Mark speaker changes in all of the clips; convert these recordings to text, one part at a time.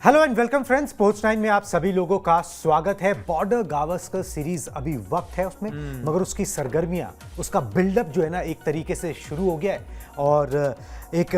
Speaker 1: Hello and welcome friends, sports 9 में आप सभी लोगों का स्वागत है। बॉर्डर गावस्कर सीरीज अभी वक्त है उसमें, मगर उसकी सरगर्मियां, उसका बिल्डअप जो है ना एक तरीके से शुरू हो गया है। और एक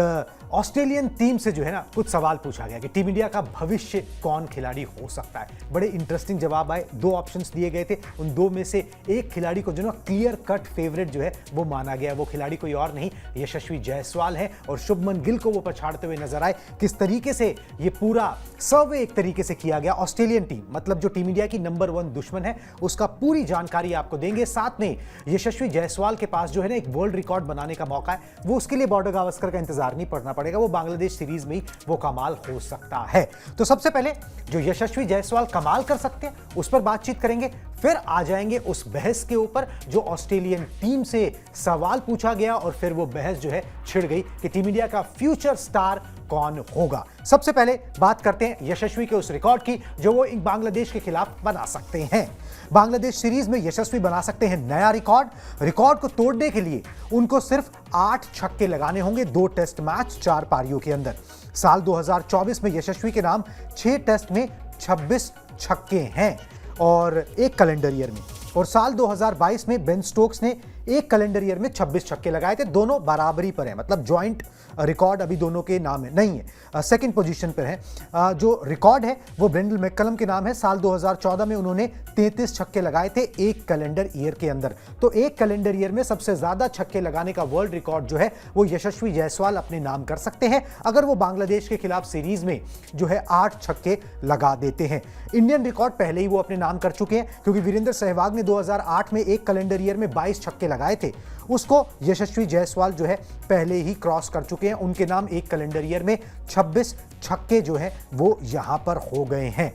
Speaker 1: ऑस्ट्रेलियन टीम से जो है ना कुछ सवाल पूछा गया कि टीम इंडिया का भविष्य कौन खिलाड़ी हो सकता है। बड़े इंटरेस्टिंग जवाब आए, दो ऑप्शंस दिए गए थे, उन दो में से एक खिलाड़ी को जो ना क्लियर कट फेवरेट जो है वो माना गया। वो खिलाड़ी कोई और नहीं, यशस्वी जायसवाल है। और शुभमन गिल को वो पछाड़ते हुए नजर आए। किस तरीके से ये पूरा सर्वे एक तरीके से किया गया, ऑस्ट्रेलियन टीम मतलब जो टीम इंडिया की नंबर 1 दुश्मन है, उसका पूरी जानकारी आपको देंगे। साथ में यशस्वी जायसवाल के पास जो है ना एक वर्ल्ड रिकॉर्ड बनाने का मौका है, वो उसके लिए बॉर्डर गावस्कर का इंतजार नहीं पड़ना पड़ेगा, वो बांग्लादेश सीरीज में ही वो कमाल हो सकता है। तो सबसे पहले जो यशस्वी जायसवाल कमाल कर सकते हैं उस पर बातचीत करेंगे, फिर आ जाएंगे उस बहस के ऊपर जो ऑस्ट्रेलियन टीम से सवाल पूछा गया और फिर वो बहस जो है छिड़ गई कि टीम इंडिया का फ्यूचर स्टार कौन होगा। सबसे पहले बात करते हैं यशस्वी के उस रिकॉर्ड की जो वो बांग्लादेश के खिलाफ बना सकते हैं। बांग्लादेश सीरीज में यशस्वी बना सकते हैं नया रिकॉर्ड को तोड़ने के लिए उनको सिर्फ 8 छक्के लगाने होंगे 2 टेस्ट मैच 4 पारियों के अंदर। साल 2024 में यशस्वी के नाम 6 टेस्ट में 26 छक्के हैं और एक कैलेंडर ईयर में, और साल 2022 में बेन स्टोक्स ने एक कैलेंडर ईयर में 26 छक्के लगाए थे। दोनों बराबरी पर हैं, मतलब जॉइंट रिकॉर्ड अभी दोनों के नाम है नहीं है, सेकंड पोजीशन पर है। जो रिकॉर्ड है वो ब्रेंडन मैककलम के नाम है। साल 2014 में उन्होंने 33 छक्के लगाए थे एक कैलेंडर ईयर के अंदर। तो एक कैलेंडर ईयर में सबसे ज्यादा छक्के लगाने का वर्ल्ड रिकॉर्ड जो है वो यशस्वी जायसवाल अपने नाम कर सकते हैं अगर वो बांग्लादेश के खिलाफ सीरीज में जो है 8 छक्के लगा देते हैं। इंडियन रिकॉर्ड पहले ही वो अपने नाम कर चुके हैं क्योंकि वीरेंद्र सहवाग ने 2008 में एक कैलेंडर ईयर में 22 छक्के लगाए थे, उसको यशस्वी जायसवाल जो है पहले ही क्रॉस कर चुके हैं। उनके नाम एक कैलेंडर ईयर में 26 छक्के जो है वो यहां पर हो गए हैं।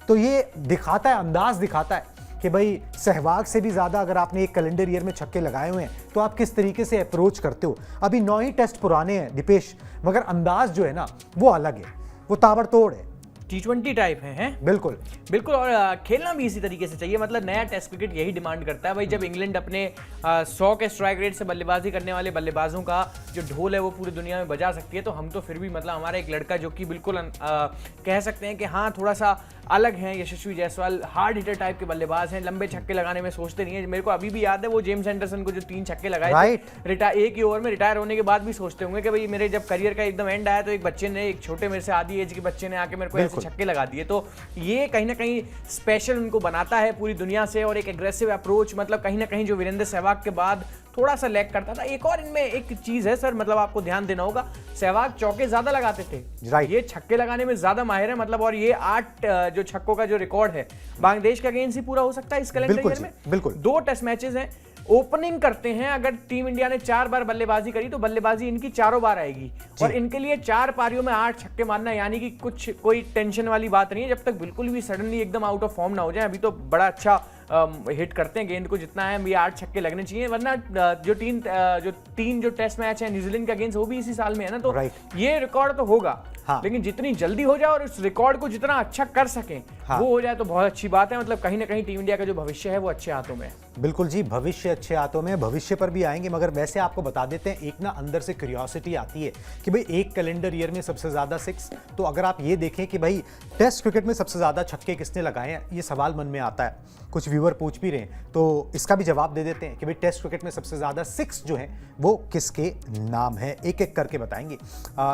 Speaker 1: तो ये दिखाता है, अंदाज दिखाता है कि भाई सहवाग से भी ज्यादा अगर आपने एक कैलेंडर ईयर में छक्के लगाए हुए हैं तो आप किस तरीके से अप्रोच करते हो। अभी 9 ही टेस्ट पुराने हैं दीपेश, मगर अंदाज जो है ना वो अलग है, वो ताबड़तोड़ है,
Speaker 2: T20 टाइप हैं।
Speaker 1: बिल्कुल
Speaker 2: बिल्कुल। और खेलना भी इसी तरीके से चाहिए, मतलब नया टेस्ट क्रिकेट यही डिमांड करता है भाई। जब इंग्लैंड अपने 100 के स्ट्राइक रेट से बल्लेबाजी करने वाले बल्लेबाजों का जो ढोल है वो पूरी दुनिया में बजा सकती है, तो हम तो फिर भी मतलब हमारा एक लड़का जो कि बिल्कुल कह सकते हैं कि हाँ थोड़ा सा अलग हैं, यशस्वी जायसवाल हार्ड हिटर टाइप के बल्लेबाज हैं, लंबे छक्के लगाने में सोचते नहीं है। मेरे को अभी भी याद है वो जेम्स एंडरसन को जो 3 छक्के लगाए थे एक ही ओवर में, रिटायर होने के बाद भी सोचते होंगे कि भाई मेरे जब करियर का एकदम एंड आया तो एक बच्चे ने, एक छोटे मेरे से आधी एज के बच्चे ने आके मेरे को ऐसे छक्के लगा दिए। तो ये कहीं ना कहीं स्पेशल उनको बनाता है पूरी दुनिया से। और एक एग्रेसिव अप्रोच, मतलब कहीं ना कहीं जो वीरेंद्र सहवाग के बाद थोड़ा सा लैग करता था। एक और इनमें एक चीज है सर, मतलब आपको ध्यान देना होगा, सहवाग चौके ज्यादा लगाते थे, ये छक्के लगाने में ज्यादा माहिर है। मतलब और ये 8 जो छक्कों का जो रिकॉर्ड है बांग्लादेश का अगेंस्ट ही पूरा हो सकता है इस कैलेंडर ईयर में।
Speaker 1: बिल्कुल
Speaker 2: 2 टेस्ट मैचेस हैं, ओपनिंग करते हैं। अगर टीम इंडिया ने 4 बार बल्लेबाजी करी तो बल्लेबाजी इनकी चारों बार आएगी और इनके लिए 4 पारियों में 8 छक्के मारना यानी कि कुछ कोई टेंशन वाली बात नहीं है, जब तक बिल्कुल भी सडनली एकदम आउट ऑफ फॉर्म ना हो जाए। अभी तो बड़ा अच्छा हिट करते हैं गेंद को, जितना है ये 8 छक्के लगने चाहिए, वरना जो तीन जो टेस्ट मैच है न्यूजीलैंड का गेंद वो भी इसी साल में है ना, तो ये रिकॉर्ड तो होगा। हाँ। लेकिन जितनी जल्दी हो जाए और इस रिकॉर्ड को जितना अच्छा कर सके वो हो जाए तो बहुत अच्छी बात है। मतलब कहीं ना कहीं टीम इंडिया का जो भविष्य है वो अच्छे हाथों में है।
Speaker 1: बिल्कुल जी, भविष्य अच्छे हाथों में, भविष्य पर भी आएंगे, मगर वैसे आपको बता देते हैं एक ना अंदर से क्यूरियोसिटी आती है कि भाई एक कैलेंडर ईयर में सबसे ज्यादा 6, तो अगर आप ये देखें कि भाई टेस्ट क्रिकेट में सबसे ज्यादा छक्के किसने लगाए हैं, ये सवाल मन में आता है। कुछ व्यूअर पूछ भी रहे हैं तो इसका भी जवाब दे देते हैं कि भाई टेस्ट क्रिकेट में सबसे ज्यादा 6 जो है वो किसके नाम है, एक एक करके बताएंगे।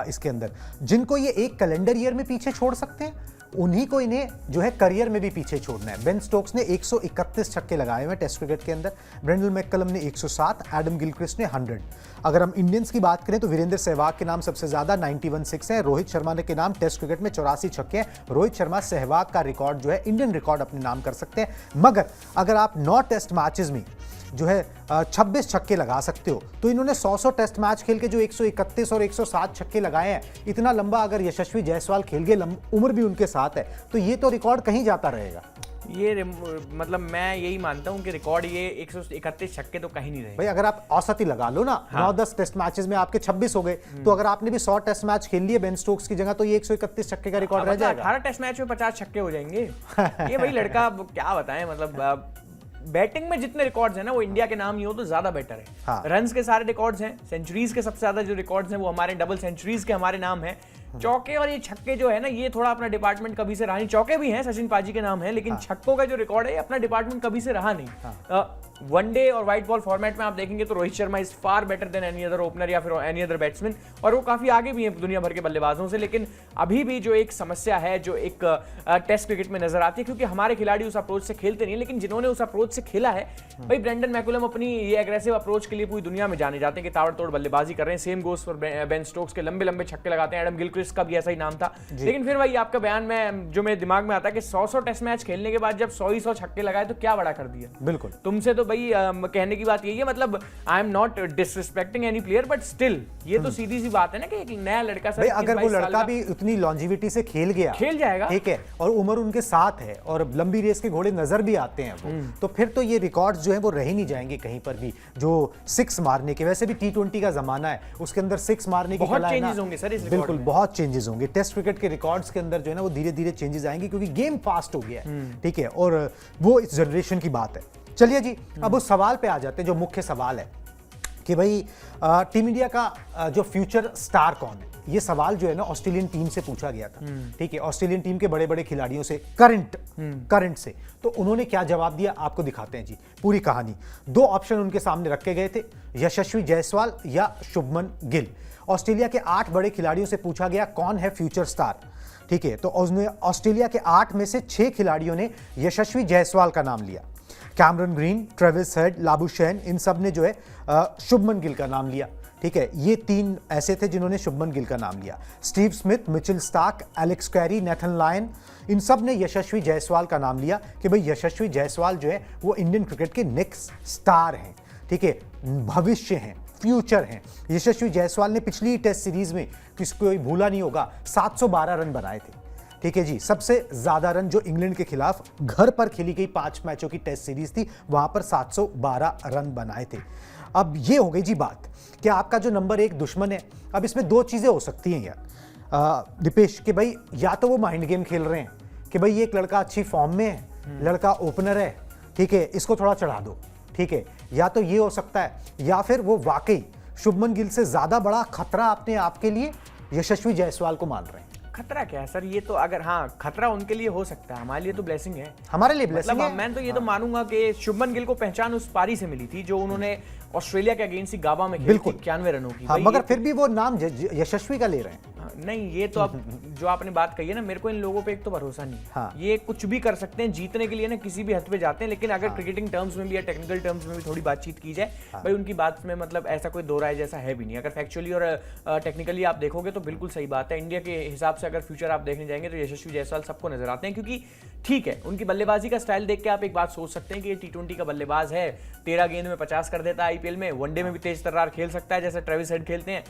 Speaker 1: इसके अंदर जिनको ये एक कैलेंडर ईयर में पीछे छोड़ सकते हैं उन्हीं को इन्हें जो है करियर में भी पीछे छोड़ना है। बेन स्टोक्स ने 131 छक्के लगाए हुए टेस्ट क्रिकेट के अंदर, ब्रेंडन मैककलम ने 107, एडम गिलक्रिस्ट ने 100। अगर हम इंडियंस की बात करें तो वीरेंद्र सहवाग के नाम सबसे ज्यादा 91 6 है, रोहित शर्मा के नाम टेस्ट क्रिकेट में 84 छक्के हैं। रोहित शर्मा सहवाग का रिकॉर्ड जो है इंडियन रिकॉर्ड अपने नाम कर सकते हैं, मगर अगर आप 9 टेस्ट मैचेस में जो है 26 छक्के लगा सकते हो तो इन्होंने 100 टेस्ट मैच खेल के जो 131 और 107 छक्के लगाए हैं, इतना लंबा अगर यशस्वी जायसवाल खेल गए, उम्र भी उनके साथ है, तो ये तो रिकॉर्ड कहीं जाता रहेगा।
Speaker 2: ये मतलब मैं यही मानता हूं कि रिकॉर्ड ये 131 छक्के तो कहीं नहीं रहे
Speaker 1: भाई। अगर आप औसत ही लगा लो ना, 9-10 टेस्ट मैचेस में आपके 26 हो गए, तो अगर आपने भी 100 टेस्ट मैच खेल लिए बेन स्टोक्स की जगह तो ये 131 छक्के का रिकॉर्ड रह जाएगा।
Speaker 2: 18 टेस्ट मैच में 50 छक्के हो जाएंगे। ये भाई लड़का क्या बताएं, मतलब बैटिंग में जितने रिकॉर्ड्स हैं ना वो इंडिया के नाम ही हो तो ज्यादा बेटर है। हाँ। रन्स के सारे रिकॉर्ड्स हैं, सेंचुरीज के सबसे ज्यादा जो रिकॉर्ड्स हैं वो हमारे डबल सेंचुरीज के हमारे नाम हैं। चौके और ये छक्के जो है ना, ये थोड़ा अपना डिपार्टमेंट कभी से रहा नहीं। चौके भी हैं, सचिन पाजी के नाम है, लेकिन छक्कों का जो रिकॉर्ड है अपना डिपार्टमेंट कभी से रहा नहीं। वनडे और व्हाइट बॉल फॉर्मेट में आप देखेंगे तो Rohit Sharma is far better than any other opener या फिर एनी अदर बैट्समैन, और वो काफी आगे भी हैं दुनिया भर के बल्लेबाजों से। लेकिन अभी भी जो एक समस्या है जो एक टेस्ट क्रिकेट में नजर आती है, क्योंकि हमारे खिलाड़ी उस अप्रोच से खेलते नहीं, लेकिन जिन्होंने उस अप्रोच से खेला है, भाई ब्रेंडन मैकुलम अपनी ये एग्रेसिव अप्रोच के लिए पूरी दुनिया में जाने जाते हैं कि ताबड़तोड़ बल्लेबाजी कर रहे हैं। Same goes for Ben Stokes के लंबे लंबे छक्के लगाते हैं, एडम गिलक्रिस्ट का भी ऐसा ही नाम था। लेकिन फिर वही आपका बयान में जो मेरे दिमाग में आता है कि 100 टेस्ट मैच खेलने के बाद जब 100 छक्के लगाए तो क्या बड़ा कर दिया।
Speaker 1: बिल्कुल,
Speaker 2: तुमसे तो भाई कहने की बात यही है, मतलब I am not disrespecting any player, but still ये तो सीधी सी बात है ना कि एक नया लड़का
Speaker 1: भाई अगर वो लड़का भी उतनी लॉन्जिविटी से खेल
Speaker 2: जाएगा,
Speaker 1: ठीक है, और उम्र उनके साथ है और लंबी रेस के घोड़े नजर भी आते हैं वो, तो फिर तो ये रिकॉर्ड्स जो है वो रह ही नहीं जाएंगे कहीं पर भी। जो 6 मारने के, वैसे भी T20 का जमाना है, उसके अंदर 6 मारने की
Speaker 2: बहुत चेंजेस होंगे सर इस रिकॉर्ड
Speaker 1: बिल्कुल
Speaker 2: में।
Speaker 1: बहुत चेंजेस होंगे टेस्ट क्रिकेट के रिकॉर्ड्स के अंदर जो है ना वो धीरे धीरे चेंजेस आएंगे, क्योंकि गेम फास्ट हो गया है, ठीक है, और वो इस जनरेशन की बात है। चलिए जी, अब उस सवाल पे आ जाते हैं जो मुख्य सवाल है कि भाई टीम इंडिया का जो फ्यूचर स्टार कौन है। ये सवाल जो है ना ऑस्ट्रेलियन टीम से पूछा गया था, ठीक है, ऑस्ट्रेलियन टीम के बड़े बड़े खिलाड़ियों से, करंट से। तो उन्होंने क्या जवाब दिया आपको दिखाते हैं जी पूरी कहानी। 2 ऑप्शन उनके सामने रखे गए थे, यशस्वी जायसवाल या शुभमन गिल। ऑस्ट्रेलिया के 8 बड़े खिलाड़ियों से पूछा गया कौन है फ्यूचर स्टार, ठीक है, तो उसने ऑस्ट्रेलिया के 8 में से 6 खिलाड़ियों ने यशस्वी जायसवाल का नाम लिया। Cameron Green, Travis Head, Labuschagne, इन सब ने जो है शुभमन गिल का नाम लिया, ठीक है। ये 3 ऐसे थे जिन्होंने शुभमन गिल का नाम लिया। Steve Smith, Mitchell Starc, Alex Carey, Nathan Lyon, इन सब ने यशस्वी जायसवाल का नाम लिया कि भाई यशस्वी जायसवाल जो है वो इंडियन क्रिकेट के नेक्स्ट स्टार हैं, ठीक है, भविष्य हैं, फ्यूचर हैं। यशस्वी जायसवाल ने पिछली टेस्ट सीरीज में, किसको कोई भूला नहीं होगा, 712 रन बनाए थे, ठीक है जी। सबसे ज्यादा रन जो इंग्लैंड के खिलाफ घर पर खेली गई 5 मैचों की टेस्ट सीरीज थी, वहां पर 712 रन बनाए थे। अब ये हो गई जी बात कि आपका जो नंबर 1 दुश्मन है। अब इसमें 2 चीजें हो सकती हैं यार दीपेश, कि भाई या तो वो माइंड गेम खेल रहे हैं कि भाई ये एक लड़का अच्छी फॉर्म में है, लड़का ओपनर है, ठीक है, इसको थोड़ा चढ़ा दो, ठीक है, या तो ये हो सकता है, या फिर वो वाकई शुभमन गिल से ज्यादा बड़ा खतरा अपने आप के लिए यशस्वी जायसवाल को मान रहे हैं।
Speaker 2: खतरा क्या है सर, ये तो अगर हाँ खतरा उनके लिए हो सकता है, हमारे लिए तो ब्लेसिंग है।
Speaker 1: हमारे लिए ब्लेसिंग
Speaker 2: मतलब
Speaker 1: है।
Speaker 2: मैं तो ये तो मानूंगा कि शुभमन गिल को पहचान उस पारी से मिली थी जो उन्होंने ऑस्ट्रेलिया के अगेंस्ट ही गाबा में खेली थी 91 रनों की।
Speaker 1: हाँ, मगर फिर भी वो नाम यशस्वी का ले रहे हैं।
Speaker 2: नहीं, ये तो अब जो आपने बात कही है ना, मेरे को इन लोगों पे एक तो भरोसा नहीं।
Speaker 1: हाँ।
Speaker 2: ये कुछ भी कर सकते हैं, जीतने के लिए ना किसी भी हद पे जाते हैं, लेकिन अगर क्रिकेटिंग टर्म्स में भी या टेक्निकल टर्म्स में भी थोड़ी बातचीत की जाए, भाई उनकी बात में मतलब ऐसा कोई दो राय जैसा है भी नहीं। अगर फैक्चुअली और टेक्निकली आप देखोगे तो बिल्कुल सही बात है। इंडिया के हिसाब से अगर फ्यूचर आप देखने जाएंगे तो यशस्वी जायसवाल सबको नजर आते हैं, क्योंकि ठीक है उनकी बल्लेबाजी का स्टाइल देख के आप एक बात सोच सकते हैं कि ये T20 का बल्लेबाज है, 13 गेंद में 50 कर देता है आईपीएल में, वनडे में भी तेज तर्रार खेल सकता है जैसे ट्रेविस हेड खेलते हैं,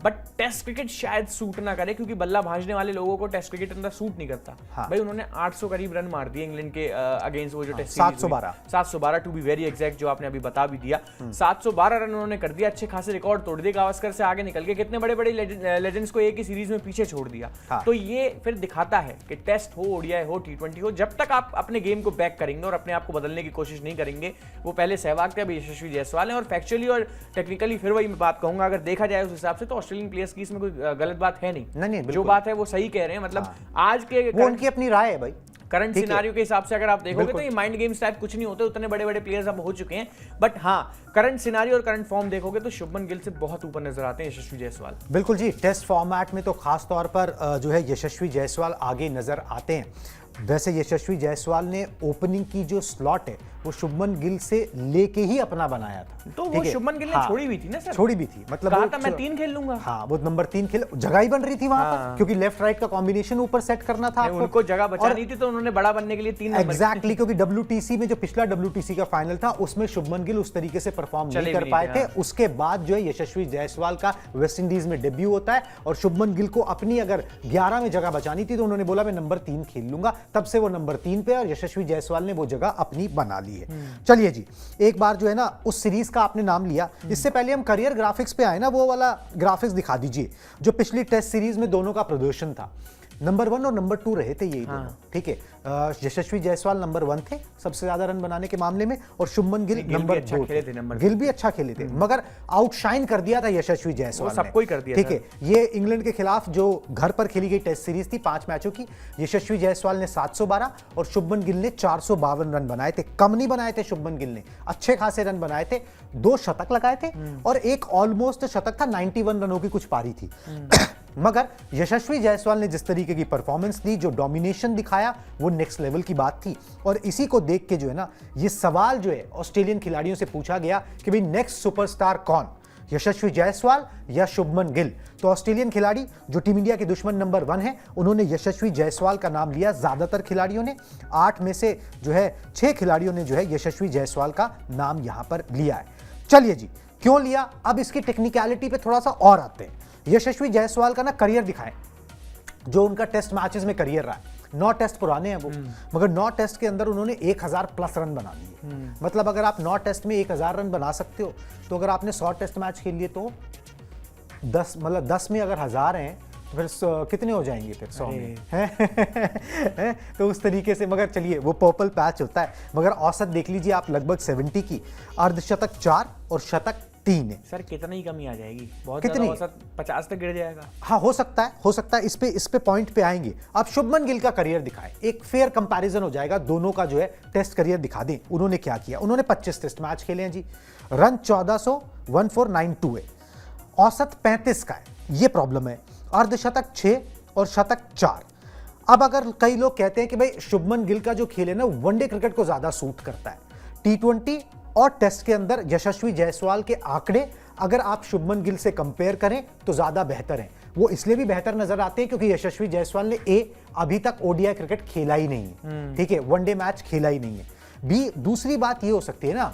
Speaker 2: बट टेस्ट क्रिकेट शायद सूट ना करे, क्योंकि बल्ला भाजने वाले लोगों को टेस्ट क्रिकेट अंदर सूट नहीं करता। भाई उन्होंने 800 करीब रन मार दिए इंग्लैंड के अगेंस्ट, वो जो test 712 to be very exact, जो आपने अभी बता भी दिया। 712 रन उन्होंने कर दिया, अच्छे खासे रिकॉर्ड तोड़ दिए, गावस्कर से आगे निकल के कितने बड़े बड़े लेजेंड्स को एक ही सीरीज में पीछे छोड़ दिया। तो ये फिर दिखाता है कि टेस्ट हो, ओडीआई हो, T20 हो, जब तक आप अपने गेम को बैक करेंगे और अपने आप को बदलने की कोशिश नहीं करेंगे, वो पहले सहवाग थे, अभी यशस्वी जायसवाल है। और फैक्चुअली और टेक्निकली फिर वही मैं बात कहूंगा, अगर देखा जाए उस हिसाब से तो ऑस्ट्रेलियन प्लेयर्स की इसमें कोई गलत बात है नहीं, जो बात है वो सही कह रहे हैं। मतलब आज के
Speaker 1: वो उनकी अपनी राय है भाई,
Speaker 2: करंट सिनारियो के हिसाब से अगर आप देखोगे तो ये माइंड गेम्स टाइप कुछ नहीं होते, उतने बड़े बड़े प्लेयर्स अब हो चुके हैं, बट हाँ करंट सिनारियो और करंट फॉर्म देखोगे तो शुभमन गिल से बहुत ऊपर नजर आते हैं यशस्वी जायसवाल।
Speaker 1: बिल्कुल जी, टेस्ट फॉर्मेट में तो खास तौर पर जो है यशस्वी जायसवाल आगे नजर आते हैं। वैसे यशस्वी जायसवाल ने ओपनिंग की जो स्लॉट है वो शुभमन गिल से लेके ही अपना बनाया था,
Speaker 2: तो वो शुभमन गिल ने छोड़ी भी थी ना सर,
Speaker 1: छोड़ी भी थी, मतलब
Speaker 2: कहा था मैं 3 खेल लूंगा।
Speaker 1: हाँ, वो नंबर 3 खेल, जगह ही बन रही थी वहां पर, क्योंकि लेफ्ट राइट का कॉम्बिनेशन ऊपर सेट करना था आपको,
Speaker 2: उनको जगह बचानी थी, तो उन्होंने बड़ा बनने के लिए 3 नंबर
Speaker 1: एग्जैक्टली, क्योंकि WTC में जो पिछला WTC का फाइनल था उसमें शुभमन गिल उस तरीके से परफॉर्म नहीं कर पाए थे। उसके बाद जो है यशस्वी जायसवाल का वेस्ट इंडीज में डेब्यू होता है, और शुभमन गिल को अपनी अगर 11 में जगह बचानी थी तो उन्होंने बोला मैं नंबर 3 खेल लूंगा, तब से वो नंबर 3 पे, और यशस्वी जायसवाल ने वो जगह अपनी बना ली है। चलिए जी, एक बार जो है ना उस सीरीज का आपने नाम लिया, इससे पहले हम करियर ग्राफिक्स पे आए ना, वो वाला ग्राफिक्स दिखा दीजिए जो पिछली टेस्ट सीरीज में दोनों का प्रदर्शन था। नंबर 1 और नंबर 2 रहे थे यही दोनों, ठीक है। यशस्वी जायसवाल नंबर 1 थे सबसे ज्यादा रन बनाने के मामले में, और शुभमन गिल नंबर 2 थे। गिल भी अच्छा खेले थे, मगर आउटशाइन कर दिया था यशस्वी जायसवाल ने,
Speaker 2: सबको ही कर दिया,
Speaker 1: ठीक है। ये इंग्लैंड के खिलाफ जो घर पर खेली गई टेस्ट सीरीज थी 5 मैचों की, यशस्वी जायसवाल ने 712 और शुभमन गिल ने 452 रन बनाए थे। कम नहीं बनाए थे शुभमन गिल ने, अच्छे खासे रन बनाए थे, 2 शतक लगाए थे और एक ऑलमोस्ट शतक था, 91 रनों की कुछ पारी थी। मगर यशस्वी जायसवाल ने जिस तरीके की परफॉर्मेंस दी, जो डोमिनेशन दिखाया, वो नेक्स्ट लेवल की बात थी। और इसी को देख के जो है ना, ये सवाल जो है ऑस्ट्रेलियन खिलाड़ियों से पूछा गया कि भाई नेक्स्ट सुपरस्टार कौन, यशस्वी जायसवाल या शुभमन गिल। तो ऑस्ट्रेलियन खिलाड़ी जो टीम इंडिया के दुश्मन नंबर 1 है, उन्होंने यशस्वी जायसवाल का नाम लिया। ज्यादातर खिलाड़ियों ने, 8 में से जो है 6 खिलाड़ियों ने जो है यशस्वी जायसवाल का नाम यहां पर लिया है। चलिए जी, क्यों लिया, अब इसकी टेक्निकलिटी पे थोड़ा सा और आते हैं। यशस्वी जायसवाल का ना करियर दिखाएं, जो उनका टेस्ट मैचेस में करियर रहा है। 9 टेस्ट पुराने हैं वो, मगर 9 टेस्ट के अंदर उन्होंने 1000 प्लस रन बना लिए। मतलब अगर आप 9 टेस्ट में 1000 रन बना सकते हो, तो अगर आपने 100 टेस्ट मैच खेल लिए तो 10, मतलब 10 में अगर 1000 हैं तो फिर कितने हो जाएंगे फिर 100 में हैं? तो उस तरीके से, मगर चलिए वो पर्पल पैच होता है, मगर औसत देख लीजिए आप लगभग 70 की, अर्धशतक 4 और शतक 3 है।
Speaker 2: सर कितना ही कमी आ जाएगी, बहुत
Speaker 1: कितनी?
Speaker 2: ज़्यादा, औसत 50 तक गिर जाएगा।
Speaker 1: हाँ, हो सकता है, इस पे पॉइंट पे आएंगे। अब शुभमन गिल का करियर दिखाएं, एक फेयर कंपैरिजन हो जाएगा, दोनों का जो है टेस्ट करियर दिखा दें। उन्होंने क्या किया, उन्होंने 25 टेस्ट मैच खेले हैं जी, रन 1400, 1492 है, औसत 35 का है, ये प्रॉब्लम है, अर्धशतक 6 और शतक 4। अब अगर कई लोग कहते हैं कि भाई शुभमन गिल का जो खेल है ना, वनडे क्रिकेट को ज्यादा सूट करता है, T20 और टेस्ट के अंदर यशस्वी जायसवाल के आंकड़े अगर आप शुभमन गिल से कंपेयर करें तो ज्यादा बेहतर हैं। वो इसलिए भी बेहतर नजर आते हैं क्योंकि यशस्वी जायसवाल ने अभी तक ओडीआई क्रिकेट खेला ही नहीं है, ठीक है, वनडे मैच खेला ही नहीं है। दूसरी बात ये हो सकती है ना,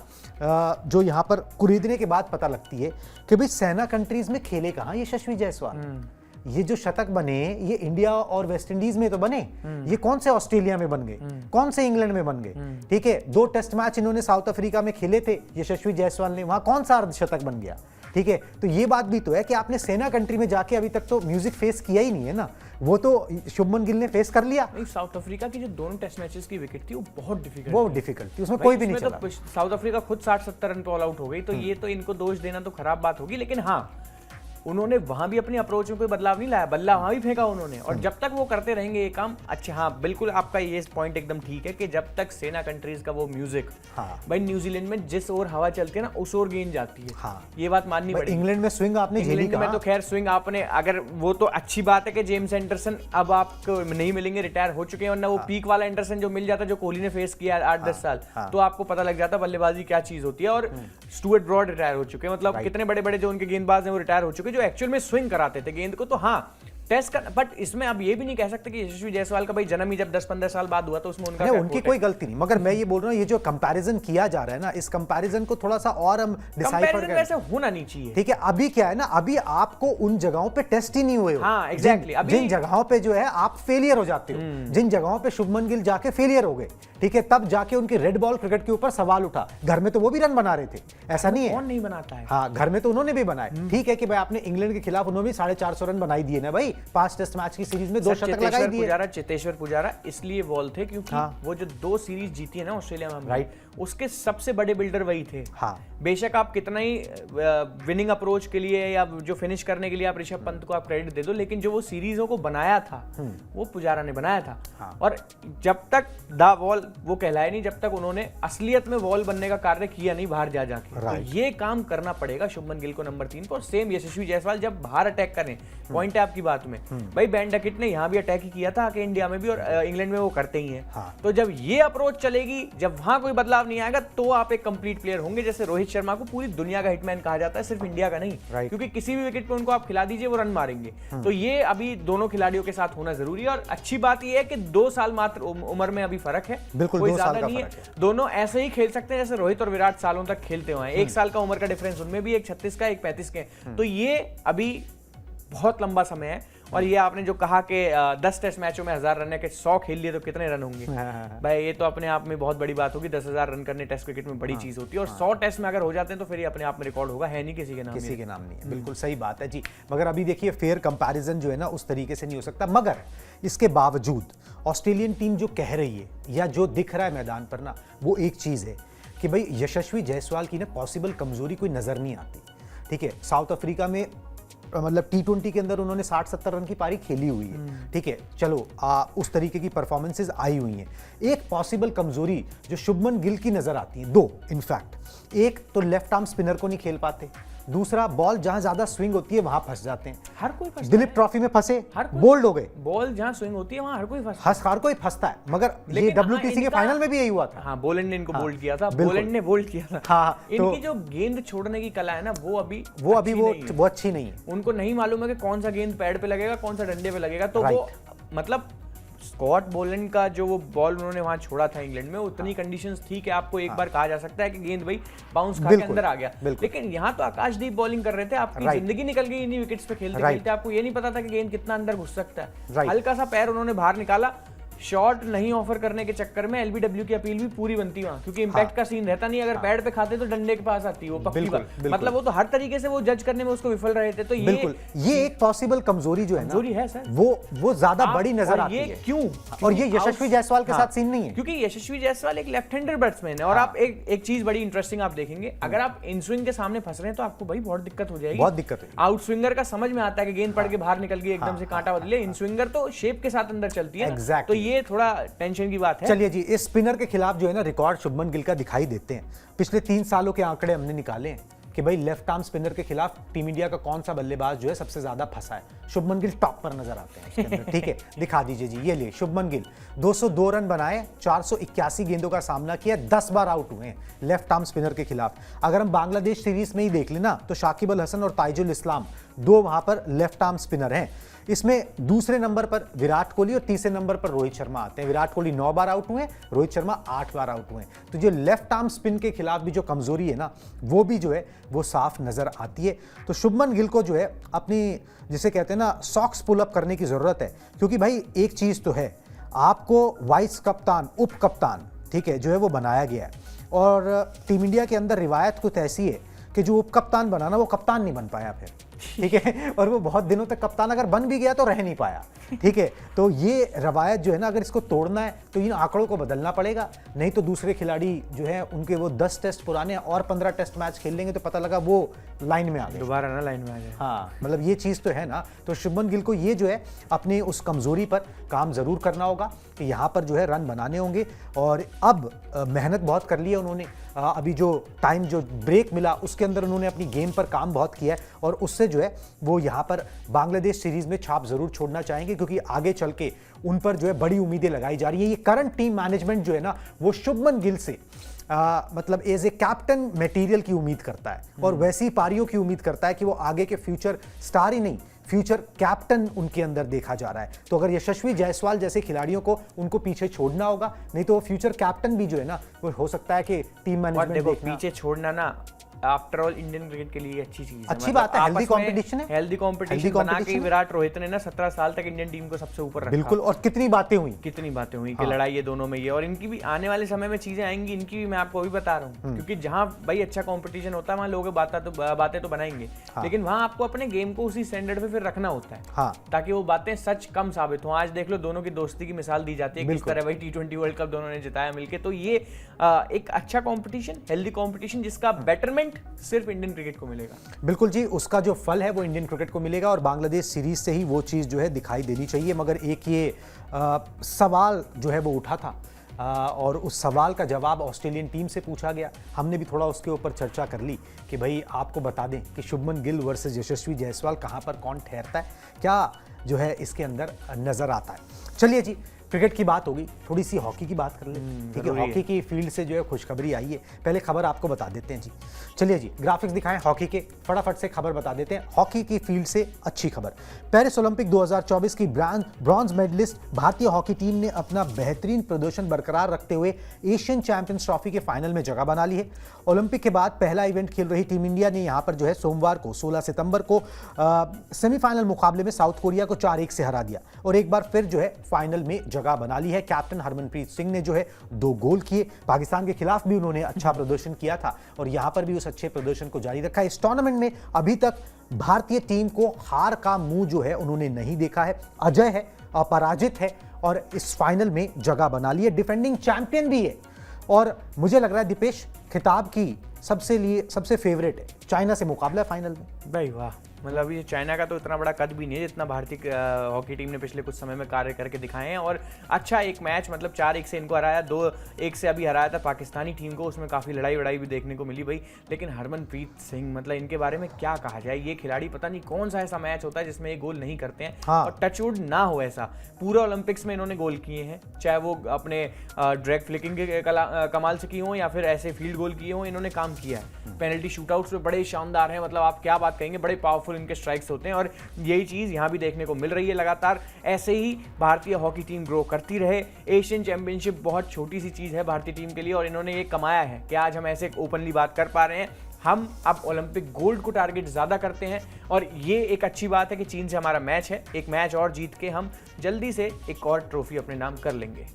Speaker 1: जो यहां पर खरीदने के बाद पता लगती है कि भाई सेना कंट्रीज में खेले कहां यशस्वी जायसवाल। ये जो शतक बने, ये इंडिया और वेस्ट इंडीज में तो बने, ये कौन से ऑस्ट्रेलिया में बन गए, कौन से इंग्लैंड में बन गए, ठीक है। 2 टेस्ट मैच इन्होंने साउथ अफ्रीका में खेले थे यशस्वी जायसवाल ने, वहां कौन सा अर्धशतक बन गया, ठीक है। तो ये बात भी तो है कि आपने सेना कंट्री में जाके अभी तक तो म्यूजिक फेस किया ही नहीं है ना, वो तो शुभमन गिल ने फेस कर लिया।
Speaker 2: साउथ अफ्रीका की जो दोनों टेस्ट मैचेस की विकेट थी वो बहुत डिफिकल्ट
Speaker 1: थी, उसमें कोई भी नहीं चला।
Speaker 2: तो साउथ अफ्रीका खुद 60-70 रन पे ऑल आउट हो गई, तो ये तो इनको दोष देना तो खराब बात होगी। लेकिन हाँ, उन्होंने वहां भी अपनी अप्रोच में कोई बदलाव नहीं लाया, बल्ला वहां भी फेंका उन्होंने, और जब तक वो करते रहेंगे ये काम। अच्छा हाँ, बिल्कुल आपका ये पॉइंट एकदम ठीक है कि जब तक सेना कंट्रीज का वो म्यूजिक, हाँ, भाई न्यूजीलैंड में जिस ओर हवा चलती है ना, उस ओर गेंद जाती है, हाँ, ये बात माननी पड़ेगी।
Speaker 1: इंग्लैंड में स्विंग आपने झेली,
Speaker 2: में तो खैर स्विंग आपने, अगर वो तो अच्छी बात है कि जेम्स एंडरसन अब आपको नहीं मिलेंगे, रिटायर हो चुके हैं, वरना वो पीक वाला एंडरसन जो मिल जाता, जो कोहली ने फेस किया 8-10 साल, तो आपको पता लग जाता बल्लेबाजी क्या चीज होती है। और स्टुअर्ट ब्रॉड रिटायर हो चुके हैं, मतलब कितने बड़े बड़े जो उनके गेंदबाज हैं वो रिटायर हो चुके हैं, जो एक्चुअल में स्विंग कराते थे गेंद को। तो हाँ, टेस्ट कर, बट इसमें अब ये भी नहीं कह सकते कि यशस्वी जायसवाल का भाई जन्म ही जब 10-15 साल बाद हुआ तो उसमें उनका
Speaker 1: उनकी कोई गलती नहीं। मगर मैं ये बोल रहा हूँ, ये जो कंपैरिजन किया जा रहा है ना, इस कंपैरिजन को थोड़ा सा और हम डिसाइफर करें,
Speaker 2: ऐसा होना नहीं चाहिए,
Speaker 1: ठीक है। अभी क्या है ना, अभी आपको उन जगहों पे टेस्ट ही नहीं हुए हो,
Speaker 2: हाँ, एग्जैक्टली,
Speaker 1: जिन जगहों पे जो है आप फेलियर हो जाते हो, जिन जगहों पे शुभमन गिल जाके फेलियर हो गए, ठीक है, तब जाके उनके रेड बॉल क्रिकेट के ऊपर सवाल उठा। घर में तो वो भी रन बना रहे थे, ऐसा नहीं है,
Speaker 2: कौन नहीं बनाता है,
Speaker 1: हाँ, घर में तो उन्होंने भी बनाए, ठीक है कि भाई आपने इंग्लैंड के खिलाफ उन्होंने भी 450 रन बनाई दिए ना भाई, 5 टेस्ट मैच की सीरीज में 2 शतक लगाई दिए।
Speaker 2: चेतेश्वर पुजारा इसलिए बॉल थे क्योंकि वो जो 2 सीरीज जीती है ना ऑस्ट्रेलिया में,
Speaker 1: राइट,
Speaker 2: उसके सबसे बड़े बिल्डर वही थे।
Speaker 1: हाँ,
Speaker 2: बेशक आप कितना ही विनिंग अप्रोच के लिए या जो फिनिश करने के लिए आप ऋषभ पंत को आप क्रेडिट दे दो, लेकिन जो वो सीरीजों को बनाया था वो पुजारा ने बनाया था। हाँ। और जब तक द वॉल वो कहलाए नहीं, जब तक उन्होंने असलियत में वॉल बनने का कार्य किया नहीं बाहर जा जाके, तो ये काम करना पड़ेगा शुभमन गिल को नंबर 3 पर। सेम यशस्वी जायसवाल जब बाहर अटैक करें, पॉइंट है आपकी बात में, भाई बेन डकेट ने यहाँ भी अटैक ही किया था कि इंडिया में भी, और इंग्लैंड में वो करते ही हैं। हाँ। तो जब ये अप्रोच चलेगी, जब वहां कोई बदलाव नहीं आएगा, तो आप एक कंप्लीट प्लेयर होंगे। जैसे रोहित शर्मा को पूरी दुनिया का हिटमैन कहा जाता है, सिर्फ इंडिया का नहीं, क्योंकि किसी भी विकेट पे उनको आप खिला दीजिए वो रन मारेंगे। तो ये अभी दोनों खिलाड़ियों के साथ होना जरूरी है। और अच्छी बात ये है कि 2 साल मात्र उम्र में अभी फर्क है,
Speaker 1: बिल्कुल
Speaker 2: कोई ज्यादा नहीं है। दोनों ऐसे ही खेल सकते हैं जैसे रोहित और विराट सालों तक खेलते हुए हैं। 1 साल का उम्र का डिफरेंस उनमें भी, एक 36 का, एक 35 के। तो ये अभी बहुत लंबा समय है और ये आपने जो कहा कि 10 टेस्ट मैचों में 1000 रन है कि 100 खेल लिए तो कितने रन होंगे। भाई ये तो अपने आप में बहुत बड़ी बात होगी। 10,000 रन करने टेस्ट क्रिकेट में बड़ी चीज होती है, और 100 टेस्ट में अगर हो जाते हैं तो फिर ये अपने आप में रिकॉर्ड होगा, है नहीं किसी के नाम,
Speaker 1: किसी के नाम नहीं है। बिल्कुल सही बात है जी। मगर अभी देखिए फेयर कंपैरिजन जो है ना उस तरीके से नहीं हो सकता। मगर इसके बावजूद ऑस्ट्रेलियन टीम जो कह रही है या जो दिख रहा है मैदान पर ना, वो एक चीज है कि भाई यशस्वी जायसवाल की ना पॉसिबल कमजोरी कोई नजर नहीं आती। ठीक है, साउथ अफ्रीका में मतलब T20 के अंदर उन्होंने 60-70 रन की पारी खेली हुई है। ठीक है, चलो उस तरीके की परफॉर्मेंसेज आई हुई हैं। एक पॉसिबल कमजोरी जो शुभमन गिल की नजर आती है, दो इनफैक्ट। एक तो लेफ्ट आर्म स्पिनर को नहीं खेल पाते, दूसरा बॉल जहां ज्यादा स्विंग होती है वहां फंस जाते हैं।
Speaker 2: हर कोई फंसता
Speaker 1: दिलीप ट्रॉफी में फंसे, बोल्ड हो गए।
Speaker 2: बॉल जहां स्विंग होती है वहां हर कोई फंसता है,
Speaker 1: हर कोई फंसता है। मगर ये
Speaker 2: लेकिन
Speaker 1: WTC के फाइनल में भी यही हुआ था।
Speaker 2: हाँ, बोलेंड ने इनको बोल्ड किया था,
Speaker 1: बिल्कुल।
Speaker 2: बोलेंड ने बोल्ड किया था।
Speaker 1: हाँ,
Speaker 2: इनकी जो गेंद छोड़ने की कला है ना, वो अभी
Speaker 1: वो अच्छी नहीं है।
Speaker 2: उनको नहीं मालूम है कि कौन सा गेंद पैड पे लगेगा, कौन सा डंडे पे लगेगा। तो वो मतलब स्कॉट बोलेंड का जो वो बॉल उन्होंने वहां छोड़ा था इंग्लैंड में, उतनी कंडीशंस थी कि आपको एक बार कहा जा सकता है कि गेंद भाई बाउंस खा के अंदर आ गया। लेकिन यहाँ तो आकाशदीप बॉलिंग कर रहे थे, आपकी जिंदगी निकल गई इन्हीं विकेट्स पे खेलते खेलते। आपको ये नहीं पता था कि गेंद कितना अंदर घुस सकता है। हल्का सा पैर उन्होंने बाहर निकाला, शॉट नहीं ऑफर करने के चक्कर में LBW की अपील भी पूरी बनती वहां, क्योंकि इंपैक्ट का सीन रहता नहीं। अगर पैड पे खाते तो डंडे के पास आती वो पक्की बात। मतलब वो तो हर तरीके से वो जज करने में उसको विफल रहे थे। तो
Speaker 1: ये एक पॉसिबल कमजोरी जो है
Speaker 2: कमजोरी है सर,
Speaker 1: वो ज्यादा बड़ी नजर आती है।
Speaker 2: क्यों?
Speaker 1: और ये यशस्वी जायसवाल के साथ सीन नहीं है,
Speaker 2: क्योंकि यशस्वी जायसवाल एक लेफ्ट हैंडर बैट्समैन है। और आप एक चीज बड़ी इंटरेस्टिंग आप देखेंगे, अगर आप इन स्विंग के सामने फंस रहे हैं तो आपको भाई बहुत दिक्कत हो जाएगी।
Speaker 1: बहुत दिक्कत है।
Speaker 2: आउट स्विंगर का समझ में आता है कि गेंद पड़ के बाहर निकल गई, एकदम से कांटा बदले। इन स्विंगर तो शेप के साथ अंदर चलती है, तो ये थोड़ा टेंशन की बात है।
Speaker 1: चलिए जी, इस स्पिनर के खिलाफ जो है ना रिकॉर्ड शुभमन गिल का दिखाई देते हैं। पिछले 3 सालों के आंकड़े हमने निकाले हैं कि भाई लेफ्ट आर्म स्पिनर के खिलाफ टीम इंडिया का कौन सा बल्लेबाज जो है सबसे ज्यादा फंसा है। शुभमन गिल टॉप पर नजर आते हैं इसके अंदर। ठीक है, दिखा दीजिए जी, ये लिए शुभमन गिल 202 रन बनाए, 481 गेंदों का सामना किया, 10 बार आउट हुए हैं लेफ्ट आर्म स्पिनर के खिलाफ। अगर हम बांग्लादेश सीरीज में ही देख लेना तो शाकिब अल हसन और ताइजुल इस्लाम 2 वहां पर लेफ्ट आर्म स्पिनर हैं। इसमें दूसरे नंबर पर विराट कोहली और तीसरे नंबर पर रोहित शर्मा आते हैं। विराट कोहली 9 बार आउट हुए, रोहित शर्मा 8 बार आउट हुए। तो जो लेफ्ट आर्म स्पिन के खिलाफ भी जो कमजोरी है ना, वो भी जो है वो साफ नजर आती है। तो शुभमन गिल को जो है अपनी, जिसे कहते हैं ना, सॉक्स पुल अप करने की जरूरत है। क्योंकि भाई एक चीज तो है, आपको वाइस कप्तान, उप कप्तान, ठीक है, जो है वो बनाया गया है। और टीम इंडिया के अंदर रिवायत कुछ ऐसी है कि जो उप कप्तान बना ना, वो कप्तान नहीं बन पाया फिर। ठीक है, और वो बहुत दिनों तक कप्तान अगर बन भी गया तो रह नहीं पाया। ठीक है, तो ये रवायत जो है ना, अगर इसको तोड़ना है तो इन आंकड़ों को बदलना पड़ेगा। नहीं तो दूसरे खिलाड़ी जो है उनके वो 10 टेस्ट पुराने और 15 टेस्ट मैच खेल लेंगे तो पता लगा वो लाइन में आ गए,
Speaker 2: दोबारा ना लाइन में आ जाए।
Speaker 1: हाँ, मतलब ये चीज़ तो है ना। तो शुभमन गिल को ये जो है अपनी उस कमजोरी पर काम जरूर करना होगा कि यहाँ पर जो है रन बनाने होंगे। और अब मेहनत बहुत कर ली है उन्होंने। अभी जो टाइम, जो ब्रेक मिला उसके अंदर उन्होंने अपनी गेम पर काम बहुत किया है, और उससे जो है वो यहाँ पर बांग्लादेश सीरीज में छाप जरूर छोड़ना चाहेंगे, क्योंकि आगे चल के उन पर जो है बड़ी उम्मीदें लगाई जा रही है। ये करंट टीम मैनेजमेंट जो है ना, वो शुभमन गिल से मतलब एज ए कैप्टन मटेरियल की उम्मीद करता है, और वैसी पारियों की उम्मीद करता है कि वो आगे के फ्यूचर स्टार ही नहीं, फ्यूचर कैप्टन उनके अंदर देखा जा रहा है। तो अगर यशस्वी जायसवाल जैसे खिलाड़ियों को उनको पीछे छोड़ना होगा, नहीं तो वो फ्यूचर कैप्टन भी जो है ना, वो हो सकता है कि टीम मैनेजमेंट
Speaker 2: पीछे छोड़ना ना, आफ्टर ऑल इंडियन क्रिकेट के लिए अच्छी चीज है।
Speaker 1: अच्छी बात है, हेल्दी कंपटीशन है।
Speaker 2: हेल्दी कंपटीशन बना के विराट रोहित ने ना 17 साल तक इंडियन टीम को सबसे ऊपर रखा।
Speaker 1: बिल्कुल, और कितनी बातें हुई
Speaker 2: कि लड़ाई ये दोनों में ये, और इनकी भी आने वाले समय में चीजें आएंगी। इनकी भी मैं आपको अभी बता रहा हूँ, क्योंकि जहां भाई अच्छा कंपटीशन होता है वहां लोग बातें तो बनाएंगे, लेकिन वहां आपको अपने गेम को उसी स्टैंडर्ड पे फिर रखना होता है, ताकि वो बातें सच कम साबित हो। आज देख लो, दोनों की दोस्ती की मिसाल दी जाती है, किस तरह भाई T20 वर्ल्ड कप दोनों ने जिताया मिलके। तो ये एक अच्छा कंपटीशन, हेल्दी कंपटीशन, जिसका बेटरमेंट सिर्फ इंडियन क्रिकेट को मिलेगा। बिल्कुल जी, उसका जो फल है वो इंडियन क्रिकेट को मिलेगा, और बांग्लादेश सीरीज से ही वो चीज़ जो है दिखाई देनी चाहिए। मगर एक ये सवाल जो है वो उठा था, और उस सवाल का जवाब ऑस्ट्रेलियन टीम से पूछा गया। हमने भी थोड़ा उसके ऊपर चर्चा कर ली कि भाई आपको बता दें कि शुभमन गिल वर्सेस यशस्वी जायसवाल कहाँ पर कौन ठहरता है, क्या जो है इसके अंदर नज़र आता है। चलिए जी,
Speaker 1: क्रिकेट की बात होगी, थोड़ी सी हॉकी की बात कर ले। ठीक है, हॉकी की फील्ड से जो है खुशखबरी आई है। पहले खबर आपको बता देते हैं जी। चलिए जी, ग्राफिक्स दिखाएं हॉकी के, फटाफट से खबर बता देते हैं। हॉकी की फील्ड से अच्छी खबर, पेरिस ओलंपिक 2024 की ब्रॉन्ज मेडलिस्ट भारतीय हॉकी टीम ने अपना बेहतरीन प्रदर्शन बरकरार रखते हुए एशियन चैंपियंस ट्रॉफी के फाइनल में जगह बना ली है। ओलंपिक के बाद पहला इवेंट खेल रही टीम इंडिया ने यहां पर जो है सोमवार को 16 सितंबर को सेमीफाइनल मुकाबले में साउथ कोरिया को 4-1 से हरा दिया और एक बार फिर जो है फाइनल में जगह बना ली है। कैप्टन हरमनप्रीत सिंह ने जो है 2 गोल किए। पाकिस्तान के खिलाफ भी उन्होंने अच्छा प्रदर्शन किया था और यहां पर भी उस अच्छे प्रदर्शन को जारी रखा है। इस टूर्नामेंट में अभी तक भारतीय टीम को हार का मुंह जो है उन्होंने नहीं देखा है। अजय है, अपराजित है और इस फाइनल में जगह बना ली है। डिफेंडिंग चैंपियन भी है और मुझे लग रहा है दीपेश खिताब की सबसे फेवरेट है। चाइना से मुकाबला है फाइनल में।
Speaker 2: भाई वाह, मतलब ये चाइना का तो इतना बड़ा कद भी नहीं है जितना भारतीय हॉकी टीम ने पिछले कुछ समय में कार्य करके दिखाए हैं। और अच्छा एक मैच, मतलब 4-1 से इनको हराया, 2-1 से अभी हराया था पाकिस्तानी टीम को, उसमें काफ़ी लड़ाई वड़ाई भी देखने को मिली भाई। लेकिन हरमनप्रीत सिंह, मतलब इनके बारे में क्या कहा जाए। ये खिलाड़ी पता नहीं कौन सा ऐसा मैच होता है जिसमें ये गोल नहीं करते हैं।
Speaker 1: हाँ।
Speaker 2: और टचवुड ना हो ऐसा, पूरा ओलंपिक्स में इन्होंने गोल किए हैं, चाहे वो अपने ड्रैग फ्लिकिंग के कमाल से किए हों या फिर ऐसे फील्ड गोल किए हों, इन्होंने काम किया है। पेनल्टी शूटआउट्स में बड़े शानदार हैं, मतलब आप क्या बात कहेंगे, बड़े पावरफुल इनके स्ट्राइक्स होते हैं और यही चीज़ यहाँ भी देखने को मिल रही है। लगातार ऐसे ही भारतीय हॉकी टीम ग्रो करती रहे। एशियन चैंपियनशिप बहुत छोटी सी चीज़ है भारतीय टीम के लिए और इन्होंने ये कमाया है कि आज हम ऐसे ओपनली बात कर पा रहे हैं। हम अब ओलंपिक गोल्ड को टारगेट ज़्यादा करते हैं और ये एक अच्छी बात है कि चीन से हमारा मैच है। एक मैच और जीत के हम जल्दी से एक और ट्रॉफी अपने नाम कर लेंगे।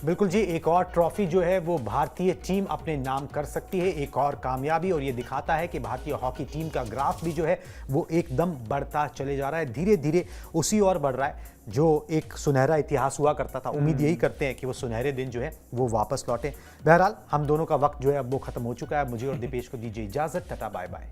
Speaker 1: बिल्कुल जी, एक और ट्रॉफी जो है वो भारतीय टीम अपने नाम कर सकती है, एक और कामयाबी। और ये दिखाता है कि भारतीय हॉकी टीम का ग्राफ भी जो है वो एकदम बढ़ता चले जा रहा है, धीरे धीरे उसी ओर बढ़ रहा है जो एक सुनहरा इतिहास हुआ करता था। उम्मीद यही करते हैं कि वो सुनहरे दिन जो है वो वापस लौटे। बहरहाल हम दोनों का वक्त जो है अब वो खत्म हो चुका है। मुझे और दीपेश को दीजिए इजाजत, टाटा बाय बाय।